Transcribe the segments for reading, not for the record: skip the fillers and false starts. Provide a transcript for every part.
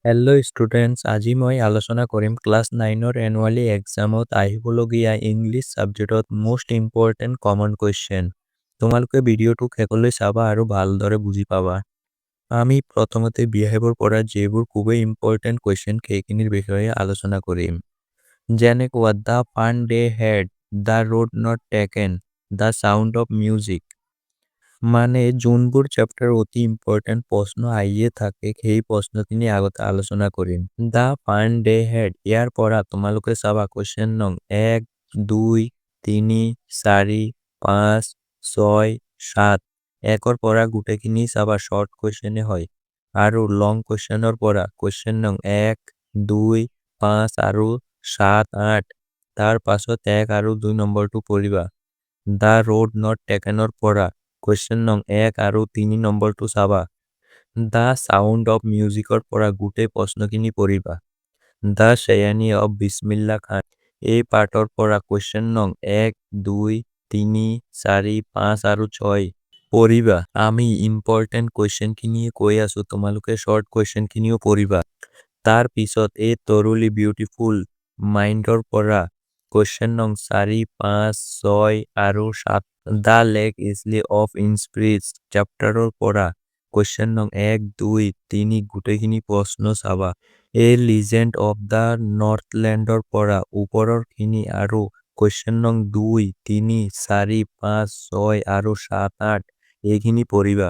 Hello' students, আজি মই আলোচনা কৰিম ক্লাছ 9ৰ এনুৱেলি এক্সামত আহিবলগীয়া ইংলিছ ছাবজেক্টত মষ্ট ইম্পৰ্টেণ্ট কমন কুৱেশ্যন। তোমালোকে ভিডিঅ'টো শেষলৈ চাবা আৰু ভালদৰে বুজি পাবা। আমি প্ৰথমতে বিহেভৰ পৰা যিবোৰ খুবেই ইম্পৰ্টেণ্ট কুৱেশ্যন সেইখিনিৰ বিষয়ে আলোচনা কৰিম। যেনেকুৱা the fun they had, the road not taken, the sound of music. মানে যোনবোৰ চেপ্টাৰ অতি ইম্পৰ্টেণ্ট প্ৰশ্ন আহিয়ে থাকে সেই প্ৰশ্নখিনি আগতে আলোচনা কৰিম। দ্য ফান ডে হেড, ইয়াৰ পৰা তোমালোকে চাবা কুৱেশ্যন নং 1, 2, 3, 4, 5, 6, 7। 1ৰ পৰা গোটেইখিনি চাবা শৰ্ট কুৱেশ্যনে হয় আৰু লং কুৱেশ্যনৰ পৰা কুৱেশ্যন নং 1, 2, 5 আৰু 7, 8। তাৰ পাছত 1 আৰু 2 নম্বৰটো পঢ়িবা। দ্য ৰোড নট টেকেনৰ পৰা কুৱেশ্যন নং 1 আৰু 3 নম্বৰটো চাবা। দ্য চাউণ্ড অফ মিউজিকৰ পৰা গোটেই প্ৰশ্নখিনি পঢ়িবা। দ্য শ্বেয়ানি অফ বিছমিল্লা খান, এই পাৰ্টৰ পৰা কুৱেশ্যন নং 1, 2, 3, 4, 5 আৰু 6 পঢ়িবা। আমি ইম্পৰ্টেণ্ট কুৱেশ্যনখিনিয়ে কৈ আছো, তোমালোকে শৰ্ট কুৱেশ্যনখিনিও পঢ়িবা। তাৰ পিছত এই তৰুলি বিউটিফুল মাইণ্ডৰ পৰা কুৱেশ্যন নং 4, 5, 6 আৰু 7। দ্য লেক ইজলি অফ ইনস্পিৰিটছ চেপ্টাৰৰ পৰা কুৱেশ্যন নং 1, 2, 3 গোটেইখিনি প্ৰশ্ন চাবা। এ লিজেণ্ড অফ দ্য নৰ্থলেণ্ডৰ পৰা ওপৰৰখিনি আৰু কুৱেশ্যন নং 2, 3, 4, 5, 6 আৰু 7, 8 এইখিনি পঢ়িবা।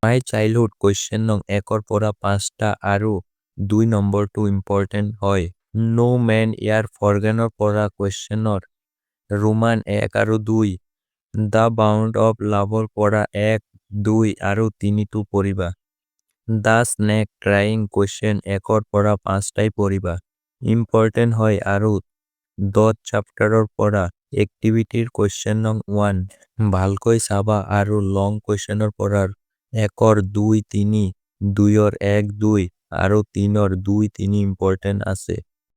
মাই চাইল্ডহুড কুৱেশ্যন নং 1ৰ পৰা 5টা আৰু 2 নম্বৰটো ইম্পৰ্টেণ্ট হয়। নো মেন ইয়াৰ ফৰগেনৰ পৰা কুৱেশ্যনৰ ৰোমান 1 আৰু 2। দ্য বাউণ্ড অফ লাভৰ পৰা 1, 2 আৰু 3টো পঢ়িবা। দ্য স্নেক ক্ৰাইং কুৱেশ্যন 1ৰ পৰা 5টাই পঢ়িবা, ইম্পৰ্টেণ্ট হয় আৰু ডট চেপ্টাৰৰ পৰা এক্টিভিটিৰ কুৱেশ্যন নং 1 ভালকৈ চাবা আৰু লং কুৱেশ্যনৰ পৰা 1ৰ 2, 3, 2ৰ 1, 2 আৰু 3ৰ 2, 3 ইম্পৰ্টেণ্ট আছে।